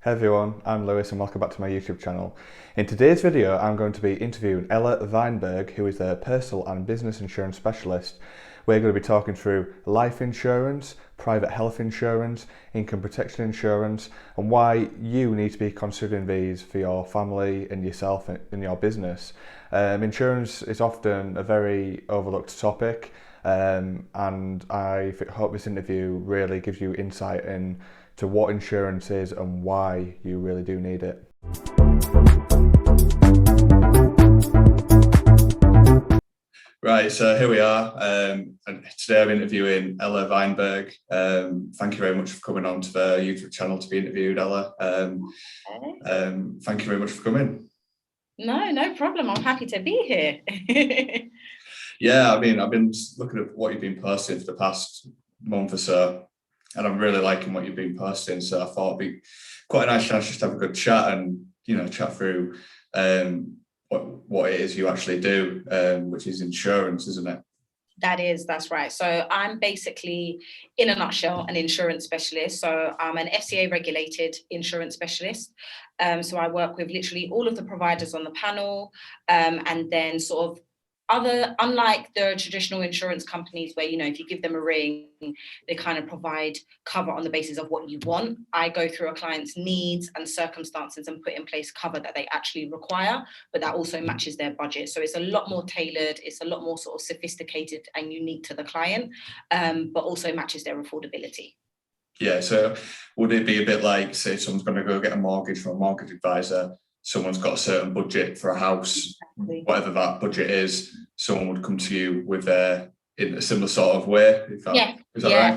Hey everyone, I'm Lewis and welcome back to my YouTube channel. In today's video, I'm going to be interviewing Ella Weinberg, who is a personal and business insurance specialist. We're going to be talking through life insurance, private health insurance, income protection insurance, and why you need to be considering these for your family and yourself in your business. Insurance is often a very overlooked topic, and I hope this interview really gives you insight into what insurance is and why you really do need it. Right, so here we are, and today I'm interviewing Ella Weinberg. Thank you very much for coming on to the YouTube channel to be interviewed, Ella. Thank you very much for coming. No problem. I'm happy to be here. Yeah, I mean, I've been looking at what you've been posting for the past month or so, and I'm really liking what you've been posting. So I thought it'd be quite a nice chance just to have a good chat and, chat through what it is you actually do, which is insurance, isn't it? That's right. So I'm basically, in a nutshell, an insurance specialist. So I'm an FCA regulated insurance specialist. So I work with literally all of the providers on the panel, and then sort of unlike the traditional insurance companies where, if you give them a ring, they kind of provide cover on the basis of what you want. I go through a client's needs and circumstances and put in place cover that they actually require, but that also matches their budget. So it's a lot more tailored, it's a lot more sort of sophisticated and unique to the client, but also matches their affordability. Yeah, so would it be a bit like, say, someone's going to go get a mortgage from a mortgage advisor, someone's got a certain budget for a house, exactly. Whatever that budget is, someone would come to you with in a similar sort of way? Is that right?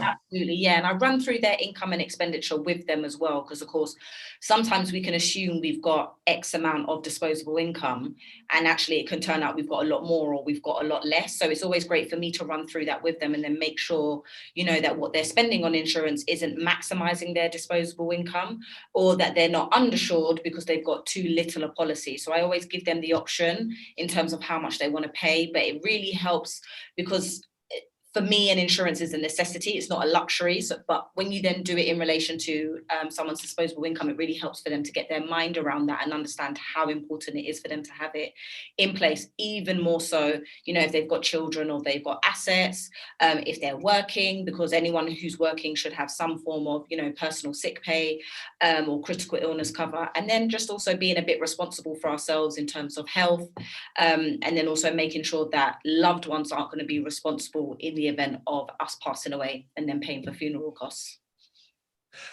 Absolutely. Yeah. And I run through their income and expenditure with them as well, because of course, sometimes we can assume we've got X amount of disposable income, and actually it can turn out we've got a lot more or we've got a lot less. So it's always great for me to run through that with them and then make sure, that what they're spending on insurance isn't maximizing their disposable income, or that they're not undershored because they've got too little a policy. So I always give them the option in terms of how much they want to pay, but it really helps because for me, an insurance is a necessity. It's not a luxury. So, but when you then do it in relation to someone's disposable income, it really helps for them to get their mind around that and understand how important it is for them to have it in place. Even more so, if they've got children or they've got assets, if they're working, because anyone who's working should have some form of, personal sick pay or critical illness cover. And then just also being a bit responsible for ourselves in terms of health, and then also making sure that loved ones aren't going to be responsible in the event of us passing away and then paying for funeral costs.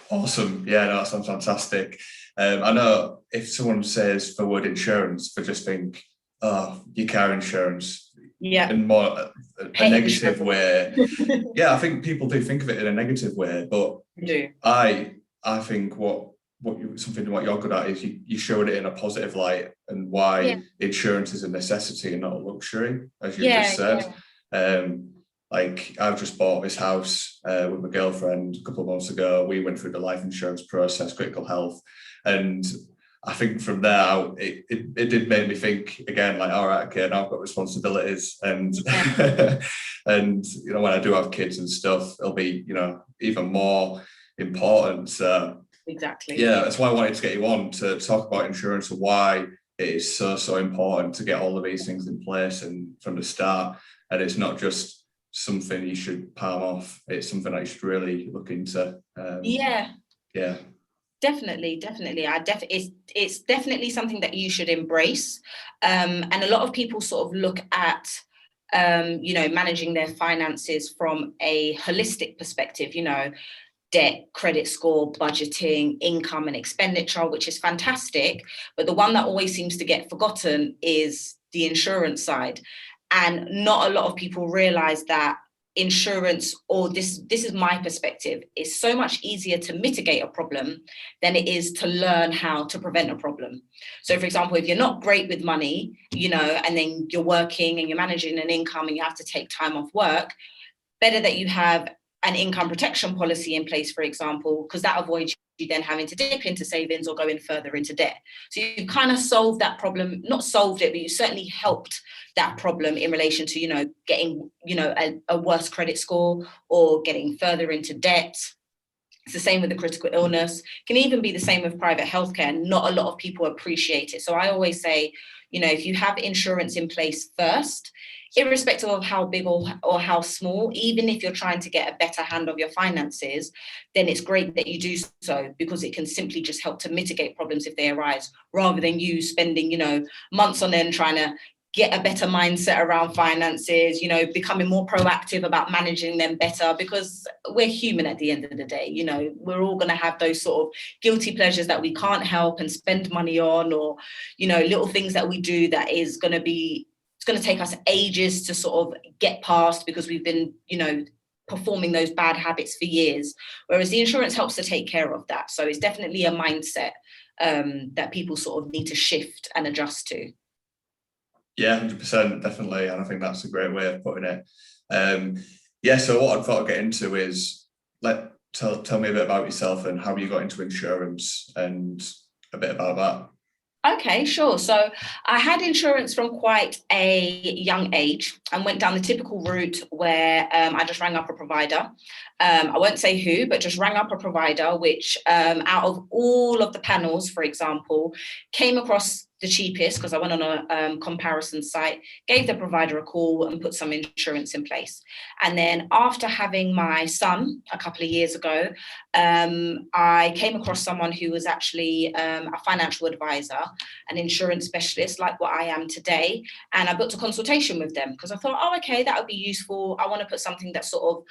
Awesome. Yeah, no, that sounds fantastic. I know if someone says the word insurance, they just think, oh, your car insurance. Yeah. In more a negative way. Yeah, I think people do think of it in a negative way, but I think something what you're good at is you showed it in a positive light, and why insurance is a necessity and not a luxury, as you just said. Like, I've just bought this house with my girlfriend a couple of months ago. We went through the life insurance process, critical health, and I think from there it did make me think again, like, all right, okay, now I've got responsibilities, and and when I do have kids and stuff, it'll be even more important. So exactly. Yeah, that's why I wanted to get you on to talk about insurance and why it is so important to get all of these things in place and from the start. And it's not just something you should palm off. It's something that you should really look into. Definitely. It's definitely something that you should embrace. And a lot of people sort of look at managing their finances from a holistic perspective, debt, credit score, budgeting, income and expenditure, which is fantastic. But the one that always seems to get forgotten is the insurance side. And not a lot of people realize that insurance, or this is my perspective, is so much easier to mitigate a problem than it is to learn how to prevent a problem. So for example, if you're not great with money, and then you're working and you're managing an income and you have to take time off work, better that you have an income protection policy in place, for example, because that avoids you then having to dip into savings or going further into debt. So you've kind of solved that problem, not solved it, but you certainly helped that problem in relation to, getting, a worse credit score or getting further into debt. It's the same with the critical illness. It can even be the same with private healthcare. Not a lot of people appreciate it. So I always say, you know, if you have insurance in place first, irrespective of how big or how small, even if you're trying to get a better hand of your finances, then it's great that you do so, because it can simply just help to mitigate problems if they arise, rather than you spending, you know, months on end trying to get a better mindset around finances, you know, becoming more proactive about managing them better, because we're human at the end of the day. You know, we're all going to have those sort of guilty pleasures that we can't help and spend money on, or, you know, little things that we do that is going to be, it's going to take us ages to sort of get past, because we've been, you know, performing those bad habits for years, whereas the insurance helps to take care of that. So it's definitely a mindset that people sort of need to shift and adjust to. Yeah, 100%, definitely. And I think that's a great way of putting it. Yeah, so what I thought I'd get into is, tell me a bit about yourself and how you got into insurance and a bit about that. Okay, sure. So I had insurance from quite a young age and went down the typical route where I just rang up a provider. I won't say who, but just rang up a provider, which out of all of the panels, for example, came across the cheapest, because I went on a comparison site, gave the provider a call and put some insurance in place. And then after having my son a couple of years ago, I came across someone who was actually a financial advisor, an insurance specialist like what I am today. And I booked a consultation with them because I thought, oh, okay, that would be useful. I want to put something that's sort of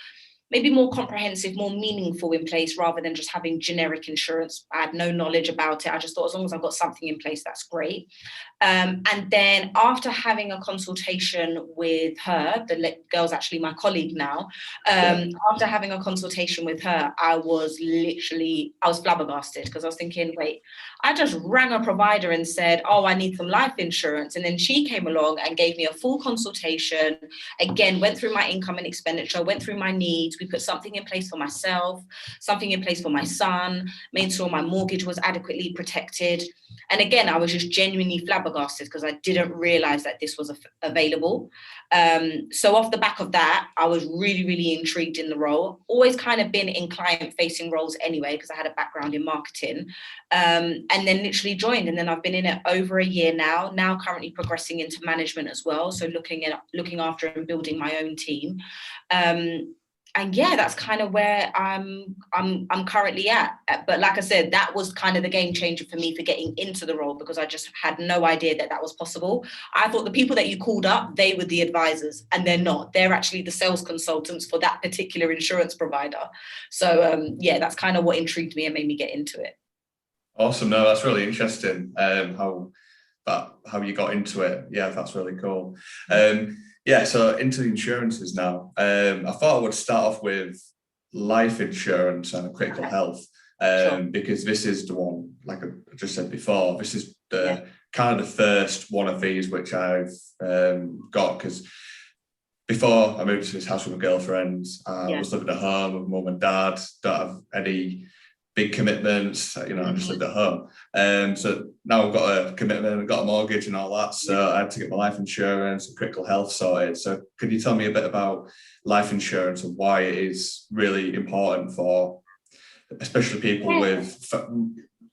maybe more comprehensive, more meaningful in place, rather than just having generic insurance. I had no knowledge about it. I just thought, as long as I've got something in place, that's great. And then after having a consultation with her, the girl's actually my colleague now. After having a consultation with her, I was flabbergasted, because I was thinking, wait, I just rang a provider and said, oh, I need some life insurance. And then she came along and gave me a full consultation, again, went through my income and expenditure, went through my needs. We put something in place for myself, something in place for my son, made sure my mortgage was adequately protected. And again, I was just genuinely flabbergasted, because I didn't realize that this was available. So off the back of that, I was really, really intrigued in the role. Always kind of been in client-facing roles anyway, because I had a background in marketing, and then literally joined. And then I've been in it over a year now currently progressing into management as well. So looking after and building my own team. And yeah, that's kind of where I'm currently at. But like I said, that was kind of the game changer for me for getting into the role, because I just had no idea that was possible. I thought the people that you called up, they were the advisors, and they're not. They're actually the sales consultants for that particular insurance provider. So yeah, that's kind of what intrigued me and made me get into it. Awesome. No, that's really interesting. How you got into it. Yeah, that's really cool. Yeah, so into the insurances now. I thought I would start off with life insurance and critical health, because this is the one, like I just said before, this is the kind of the first one of these which I've got, because before I moved to this house with my girlfriend, I was living at home with mum and dad, don't have any big commitments, you know, I just lived at home. So now I've got a commitment, I've got a mortgage and all that. So I had to get my life insurance and critical health sorted. So could you tell me a bit about life insurance and why it is really important for, especially people with,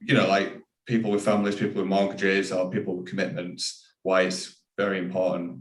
you know, like people with families, people with mortgages, or people with commitments, why it's very important?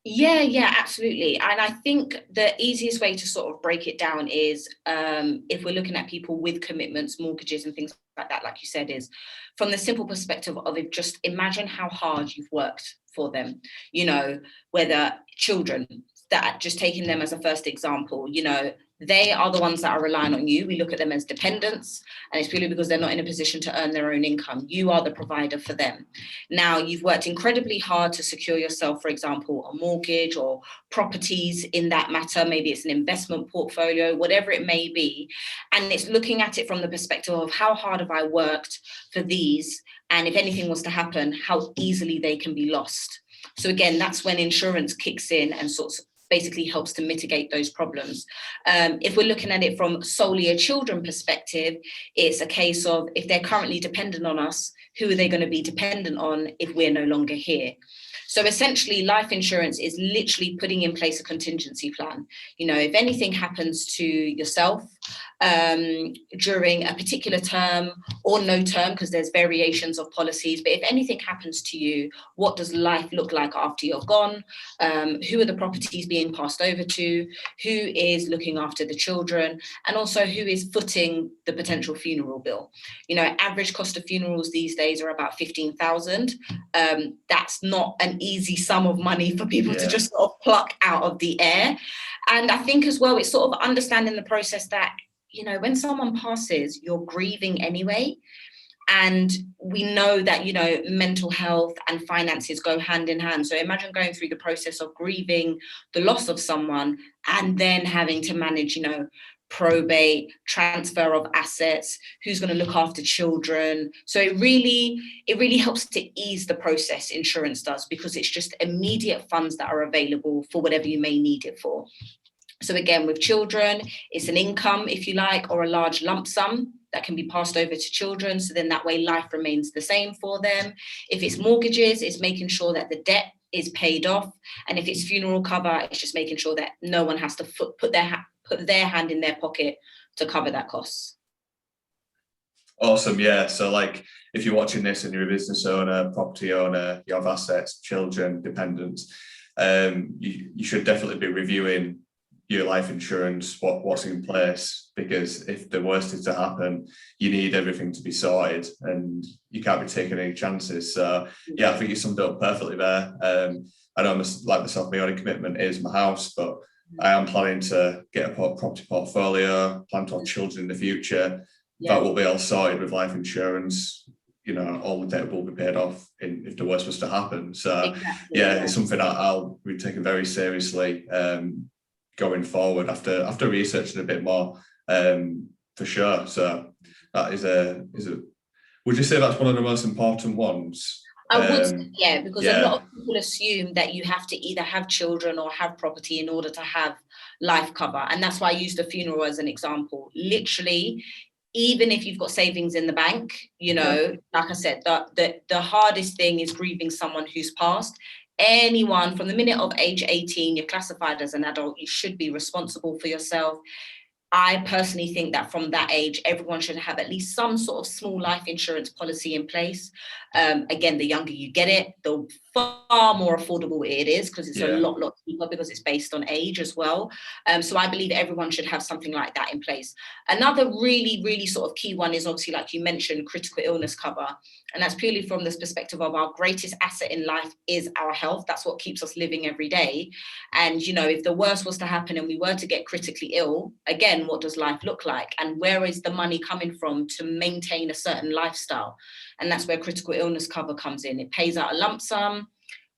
Yeah, absolutely. And I think the easiest way to sort of break it down is if we're looking at people with commitments, mortgages and things like that, like you said, is from the simple perspective of it, just imagine how hard you've worked for them, you know, whether children, that just taking them as a first example, you know, they are the ones that are relying on you. We look at them as dependents, and it's purely because they're not in a position to earn their own income. You are the provider for them. Now, you've worked incredibly hard to secure yourself, for example, a mortgage or properties in that matter. Maybe it's an investment portfolio, whatever it may be. And it's looking at it from the perspective of how hard have I worked for these? And if anything was to happen, how easily they can be lost. So again, that's when insurance kicks in and sort of basically helps to mitigate those problems. If we're looking at it from solely a children perspective, it's a case of if they're currently dependent on us, who are they going to be dependent on if we're no longer here? So essentially, life insurance is literally putting in place a contingency plan. You know, if anything happens to yourself, during a particular term or no term, because there's variations of policies. But if anything happens to you, what does life look like after you're gone? Who are the properties being passed over to? Who is looking after the children? And also who is footing the potential funeral bill? Average cost of funerals these days are about 15,000. That's not an easy sum of money for people to just sort of pluck out of the air. And I think as well, it's sort of understanding the process that, when someone passes, you're grieving anyway. And we know that, mental health and finances go hand in hand. So imagine going through the process of grieving the loss of someone and then having to manage, probate, transfer of assets, who's going to look after children. So it really helps to ease the process, insurance does, because it's just immediate funds that are available for whatever you may need it for. So again, with children, it's an income, if you like, or a large lump sum that can be passed over to children. So then that way life remains the same for them. If it's mortgages, it's making sure that the debt is paid off. And if it's funeral cover, it's just making sure that no one has to put their hand in their pocket to cover that cost. Awesome. Yeah. So like, if you're watching this and you're a business owner, property owner, you have assets, children, dependents, you should definitely be reviewing your life insurance, what's in place, because if the worst is to happen, you need everything to be sorted and you can't be taking any chances. So yeah, I think you summed it up perfectly there. I know, like myself, my only commitment is my house, but I am planning to get a property portfolio, plan to have children in the future. That will be all sorted with life insurance. All the debt will be paid off if the worst was to happen. So it's something I'll be taking very seriously going forward after researching a bit more, for sure. So that is a would you say that's one of the most important ones? I would, because a lot of people assume that you have to either have children or have property in order to have life cover. And that's why I used the funeral as an example. Literally, even if you've got savings in the bank, like I said, the hardest thing is grieving someone who's passed. Anyone from the minute of age 18, you're classified as an adult, you should be responsible for yourself. I personally think that from that age, everyone should have at least some sort of small life insurance policy in place. Again, the younger you get it, the far more affordable it is, because it's a lot cheaper, because it's based on age as well. So I believe everyone should have something like that in place. Another really, really sort of key one is obviously, like you mentioned, critical illness cover. And that's purely from this perspective of our greatest asset in life is our health. That's what keeps us living every day. And, if the worst was to happen and we were to get critically ill, again, what does life look like? And where is the money coming from to maintain a certain lifestyle? And that's where critical illness cover comes in. It pays out a lump sum.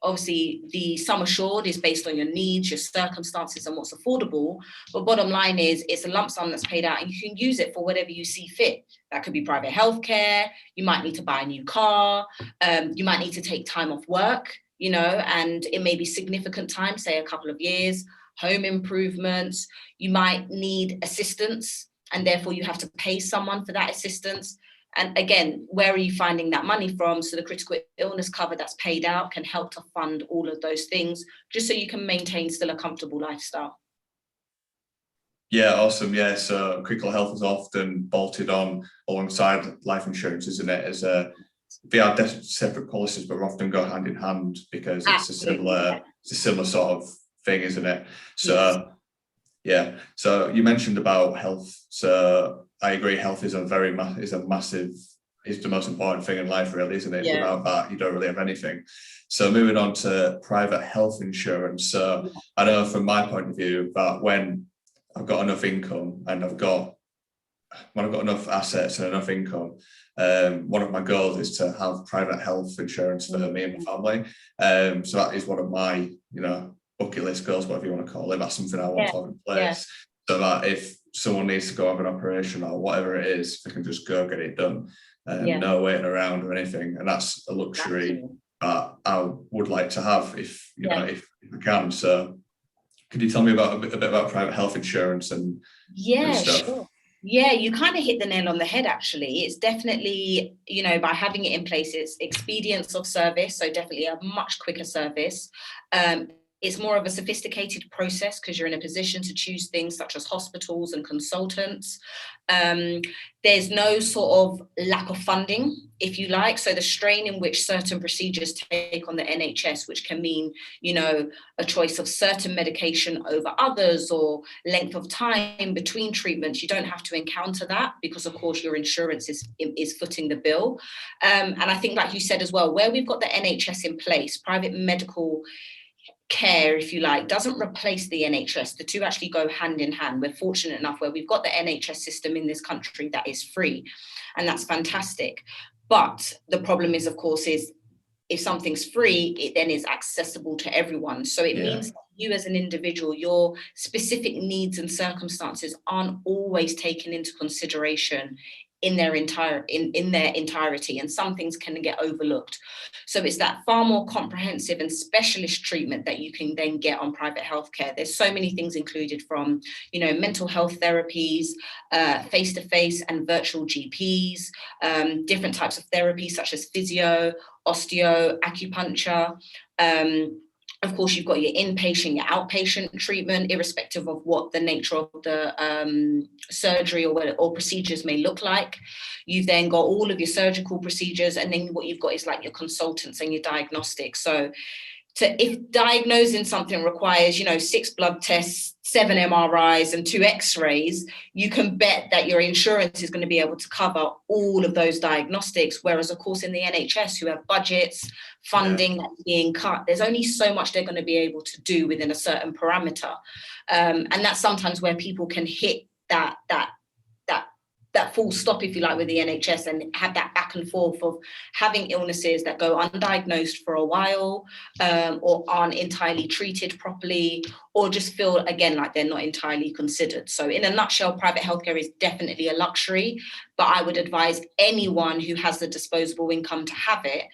Obviously, the sum assured is based on your needs, your circumstances, and what's affordable. But bottom line is, it's a lump sum that's paid out, and you can use it for whatever you see fit. That could be private healthcare. You might need to buy a new car. You might need to take time off work, and it may be significant time, say a couple of years, home improvements. You might need assistance, and therefore you have to pay someone for that assistance. And again, where are you finding that money from? So the critical illness cover that's paid out can help to fund all of those things, just so you can maintain still a comfortable lifestyle. Yeah, awesome. Yeah, so critical health is often bolted on alongside life insurance, isn't it? They are separate policies, but often go hand in hand, because it's a similar sort of thing, isn't it? So so you mentioned about health. So I agree, health is the most important thing in life, really, isn't it? Without that, you don't really have anything. So moving on to private health insurance. So I know from my point of view that when I've got enough income and when I've got enough assets and enough income, one of my goals is to have private health insurance for me and my family. So that is one of my, bucket list goals, whatever you want to call it. That's something I want to have in place, so that if someone needs to go have an operation or whatever it is, they can just go get it done. No waiting around or anything. And that's a luxury that I would like to have if I can. So could you tell me a bit about private health insurance and stuff? Sure. Yeah, you kind of hit the nail on the head, actually. It's definitely, by having it in place, it's expedience of service. So definitely a much quicker service. It's more of a sophisticated process because you're in a position to choose things such as hospitals and consultants. There's no sort of lack of funding, if you like. So the strain in which certain procedures take on the NHS, which can mean, you know, a choice of certain medication over others or length of time between treatments, you don't have to encounter that because, of course, your insurance is footing the bill. And I think, like you said as well, where we've got the NHS in place, private medical care, if you like, doesn't replace the NHS. The two actually go hand in hand. We're fortunate enough where we've got the NHS system in this country that is free, and that's fantastic. But the problem is, of course, is if something's free, it then is accessible to everyone. So it means that you as an individual, your specific needs and circumstances aren't always taken into consideration in their entirety, and some things can get overlooked. So it's that far more comprehensive and specialist treatment that you can then get on private healthcare. There's so many things included, from, you know, mental health therapies, face-to-face and virtual GPs, different types of therapy such as physio, osteo, acupuncture. Of course, you've got your inpatient, your outpatient treatment, irrespective of what the nature of the surgery or procedures may look like. You've then got all of your surgical procedures, and then what you've got is like your consultants and your diagnostics. So if diagnosing something requires, you know, 6 blood tests, 7 MRIs and 2 X-rays, you can bet that your insurance is going to be able to cover all of those diagnostics. Whereas, of course, in the NHS, who have budgets, funding that's being cut, there's only so much they're going to be able to do within a certain parameter. And that's sometimes where people can hit that full stop, if you like, with the NHS, and have that back and forth of having illnesses that go undiagnosed for a while, or aren't entirely treated properly, or just feel, again, like they're not entirely considered. So in a nutshell, private healthcare is definitely a luxury, but I would advise anyone who has the disposable income to have it,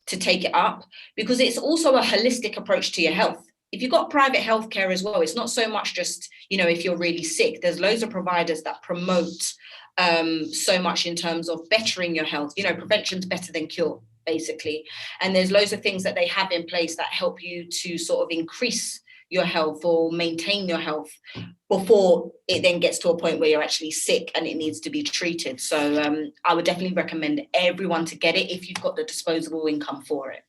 to take it up, because it's also a holistic approach to your health. If you've got private healthcare as well, it's not so much just, you know, if you're really sick. There's loads of providers that promote so much in terms of bettering your health. You know, prevention's better than cure, basically. And there's loads of things that they have in place that help you to sort of increase your health or maintain your health before it then gets to a point where you're actually sick and it needs to be treated. So I would definitely recommend everyone to get it if you've got the disposable income for it.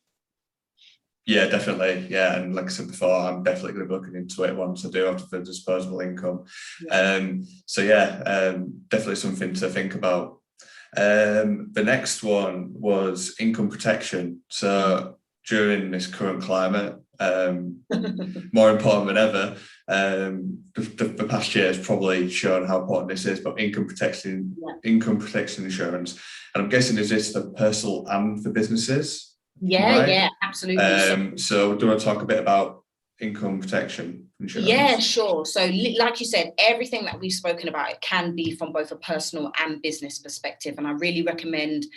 Yeah, definitely. Yeah, and like I said before, I'm definitely going to be looking into it once I do have the disposable income. Definitely something to think about. The next one was income protection. So during this current climate, more important than ever, the past year has probably shown how important this is, but income protection insurance. And I'm guessing, is this for personal and for businesses? Yeah, right? Yeah, absolutely. So do you want to talk a bit about income protection insurance? Yeah, sure. So like you said, everything that we've spoken about, it can be from both a personal and business perspective. And I really recommend,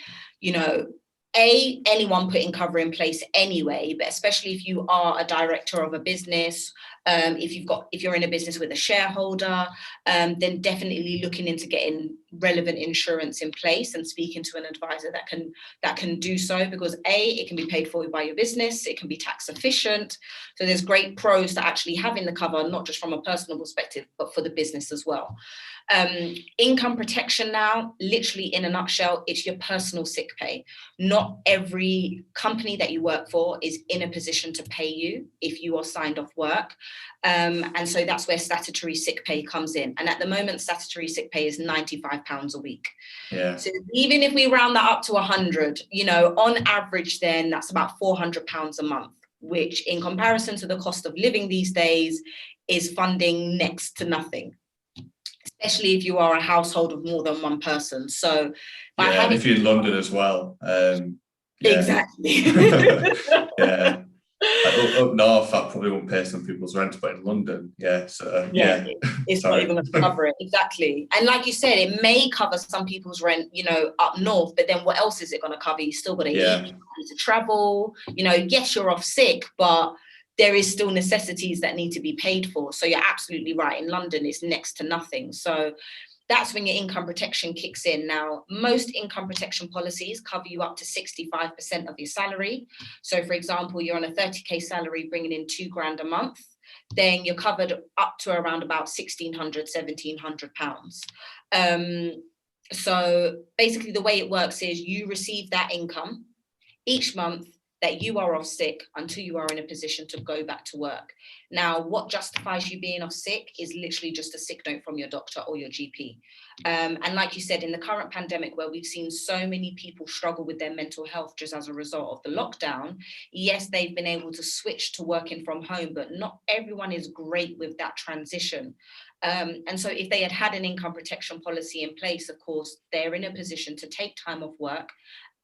you know, anyone putting cover in place anyway, but especially if you are a director of a business, if you're in a business with a shareholder, then definitely looking into getting relevant insurance in place and speaking to an advisor that can do so, because it can be paid for by your business, it can be tax efficient. So there's great pros to actually having the cover, not just from a personal perspective, but for the business as well. Income protection now, literally in a nutshell, it's your personal sick pay. Not every company that you work for is in a position to pay you if you are signed off work. And so that's where statutory sick pay comes in. And at the moment, statutory sick pay is £95 a week. Yeah. So even if we round that up to 100, you know, on average, then that's about £400 a month, which in comparison to the cost of living these days is funding next to nothing, especially if you are a household of more than one person. So and if you're in London as well. Exactly. Yeah. Up north, that probably won't pay some people's rent, but in London, it's not even going to cover it. Exactly. And like you said, it may cover some people's rent, you know, up north, but then what else is it going to cover? You still got to eat, you need to travel, you know, yes, you're off sick, but there is still necessities that need to be paid for. So you're absolutely right. In London, it's next to nothing. So that's when your income protection kicks in. Now, most income protection policies cover you up to 65% of your salary. So for example, you're on a 30K salary bringing in £2,000 a month, then you're covered up to around about £1,600, £1,700. So basically the way it works is you receive that income each month that you are off sick until you are in a position to go back to work. Now, what justifies you being off sick is literally just a sick note from your doctor or your GP. And like you said, in the current pandemic, where we've seen so many people struggle with their mental health just as a result of the lockdown, yes, they've been able to switch to working from home, but not everyone is great with that transition. And so if they had had an income protection policy in place, of course, they're in a position to take time off work,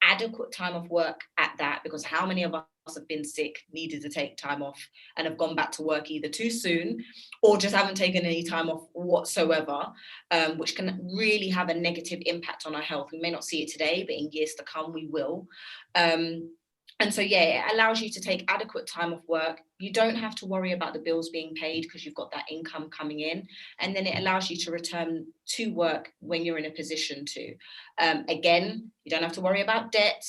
adequate time off work at that, because how many of us have been sick, needed to take time off, and have gone back to work either too soon or just haven't taken any time off whatsoever, which can really have a negative impact on our health. We may not see it today, but in years to come, we will. And so, yeah, it allows you to take adequate time off work. You don't have to worry about the bills being paid because you've got that income coming in. And then it allows you to return to work when you're in a position to. Again, you don't have to worry about debt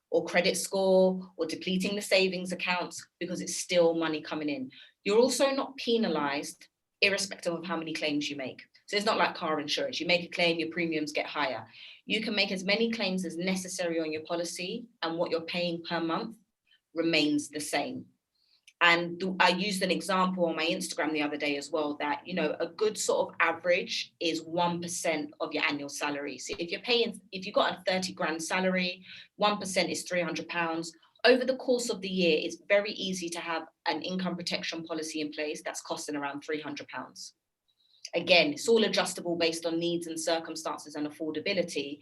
or credit score or depleting the savings accounts because it's still money coming in. You're also not penalized irrespective of how many claims you make. So it's not like car insurance. You make a claim, your premiums get higher. You can make as many claims as necessary on your policy, and what you're paying per month remains the same. And I used an example on my Instagram the other day as well, that, you know, a good sort of average is 1% of your annual salary. So if you've got a 30 grand salary, 1% is £300. Over the course of the year, it's very easy to have an income protection policy in place that's costing around £300. Again, it's all adjustable based on needs and circumstances and affordability,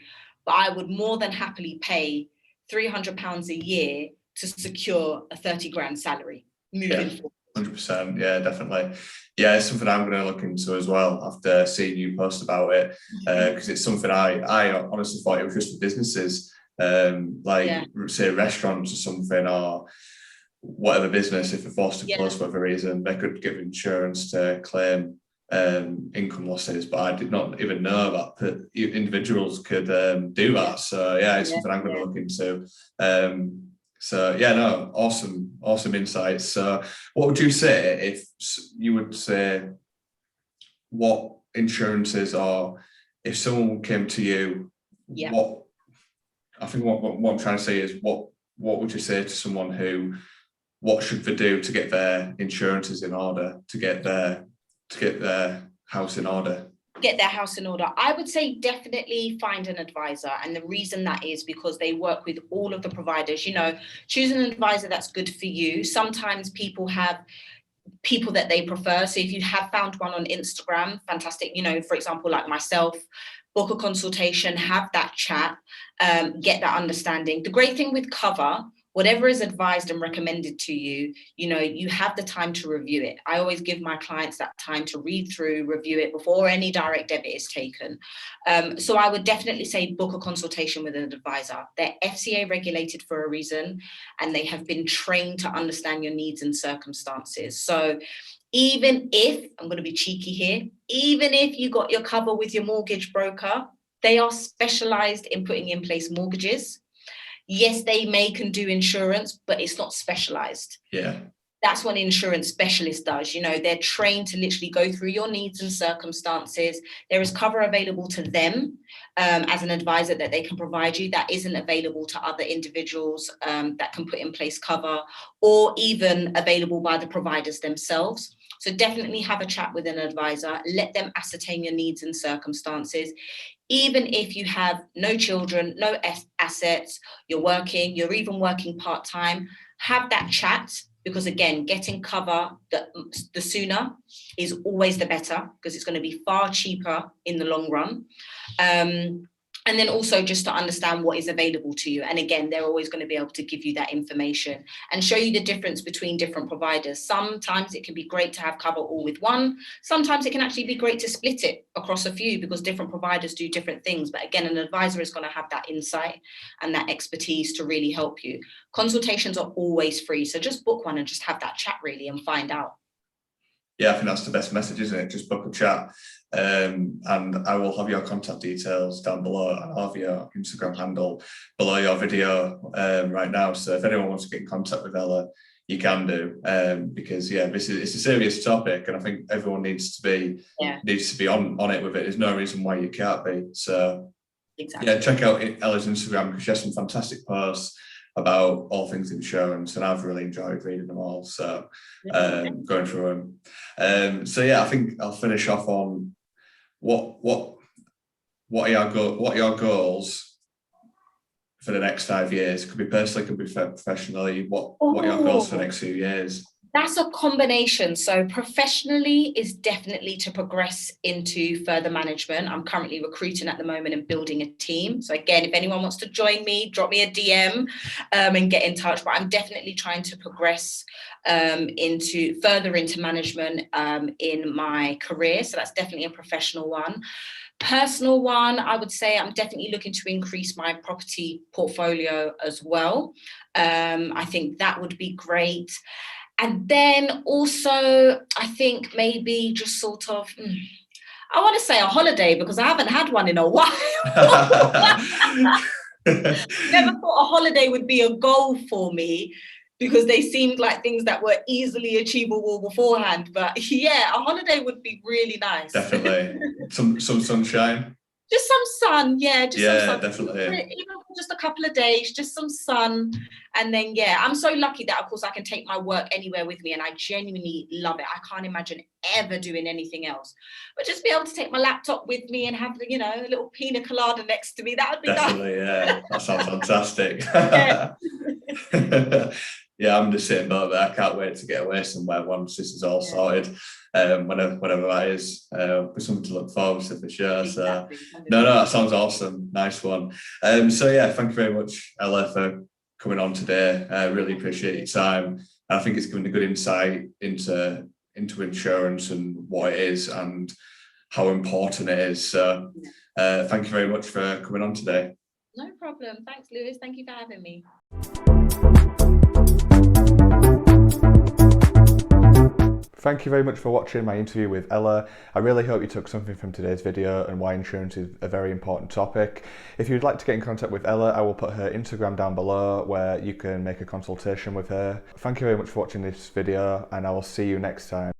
but I would more than happily pay £300 a year to secure a 30 grand salary moving forward. 100%, yeah, definitely. Yeah, it's something I'm going to look into as well after seeing you post about it, because it's something I honestly thought it was just for businesses, say restaurants or something, or whatever business, if they're forced to close for whatever reason, they could give insurance to claim income losses, but I did not even know that individuals could do that. So yeah, it's something I'm going to look into. So yeah, no, awesome insights. So what would you say if you would say what insurances, or if someone came to you, what I'm trying to say is what would you say to someone who, what should they do to get their insurances in order, to get their house in order? Get their house in order. I would say definitely find an advisor. And the reason that is because they work with all of the providers. You know, choose an advisor that's good for you. Sometimes people have people that they prefer. So if you have found one on Instagram, fantastic. You know, for example, like myself, book a consultation, have that chat, get that understanding. The great thing with cover, whatever is advised and recommended to you, you know, you have the time to review it. I always give my clients that time to read through, review it before any direct debit is taken. So I would definitely say book a consultation with an advisor. They're FCA regulated for a reason, and they have been trained to understand your needs and circumstances. So even if, I'm going to be cheeky here, even if you got your cover with your mortgage broker, they are specialized in putting in place mortgages. Yes, they can do insurance, but it's not specialized. Yeah. That's what an insurance specialist does. You know, they're trained to literally go through your needs and circumstances. There is cover available to them as an advisor that they can provide you that isn't available to other individuals that can put in place cover, or even available by the providers themselves. So definitely have a chat with an advisor, let them ascertain your needs and circumstances. Even if you have no children, no assets, you're even working part-time, have that chat, because again, getting cover the sooner is always the better, because it's going to be far cheaper in the long run. And then also just to understand what is available to you. And again, they're always going to be able to give you that information and show you the difference between different providers. Sometimes it can be great to have cover all with one. Sometimes it can actually be great to split it across a few, because different providers do different things. But again, an advisor is going to have that insight and that expertise to really help you. Consultations are always free. So just book one and just have that chat really and find out. Yeah, I think that's the best message, isn't it? Just book a chat. And I will have your contact details down below, and I'll have your Instagram handle below your video right now. So if anyone wants to get in contact with Ella, you can do, because it's a serious topic, and I think everyone needs to be on it with it. There's no reason why you can't be. So exactly. Yeah, check out Ella's Instagram, because she has some fantastic posts about all things insurance, and I've really enjoyed reading them all. So going through them. So yeah, I think I'll finish off on what are your goals for the next 5 years? Could be personally, could be professionally. What are your goals for the next few years? That's a combination. So professionally is definitely to progress into further management. I'm currently recruiting at the moment and building a team. So again, if anyone wants to join me, drop me a DM and get in touch. But I'm definitely trying to progress into management in my career. So that's definitely a professional one. Personal one, I would say I'm definitely looking to increase my property portfolio as well. I think that would be great. And then also, I think maybe just sort of, I want to say a holiday, because I haven't had one in a while. Never thought a holiday would be a goal for me, because they seemed like things that were easily achievable beforehand. But yeah, a holiday would be really nice. Definitely. Some sunshine. Just some sun, some sun. Definitely. Even for just a couple of days, just some sun. And then, I'm so lucky that, of course, I can take my work anywhere with me, and I genuinely love it. I can't imagine ever doing anything else. But just be able to take my laptop with me and have, a little pina colada next to me, that would be definitely nice. Yeah, that sounds fantastic. Yeah, I'm just sitting boat there. I can't wait to get away somewhere once this is all sorted. Whatever that is, for something to look forward to for sure. Exactly. So no, that sounds awesome. Nice one. So yeah, thank you very much, Ella, for coming on today. I really appreciate your time. And I think it's given a good insight into insurance and what it is and how important it is. So thank you very much for coming on today. No problem. Thanks, Lewis. Thank you for having me. Thank you very much for watching my interview with Ella. I really hope you took something from today's video and why insurance is a very important topic. If you'd like to get in contact with Ella, I will put her Instagram down below where you can make a consultation with her. Thank you very much for watching this video, and I will see you next time.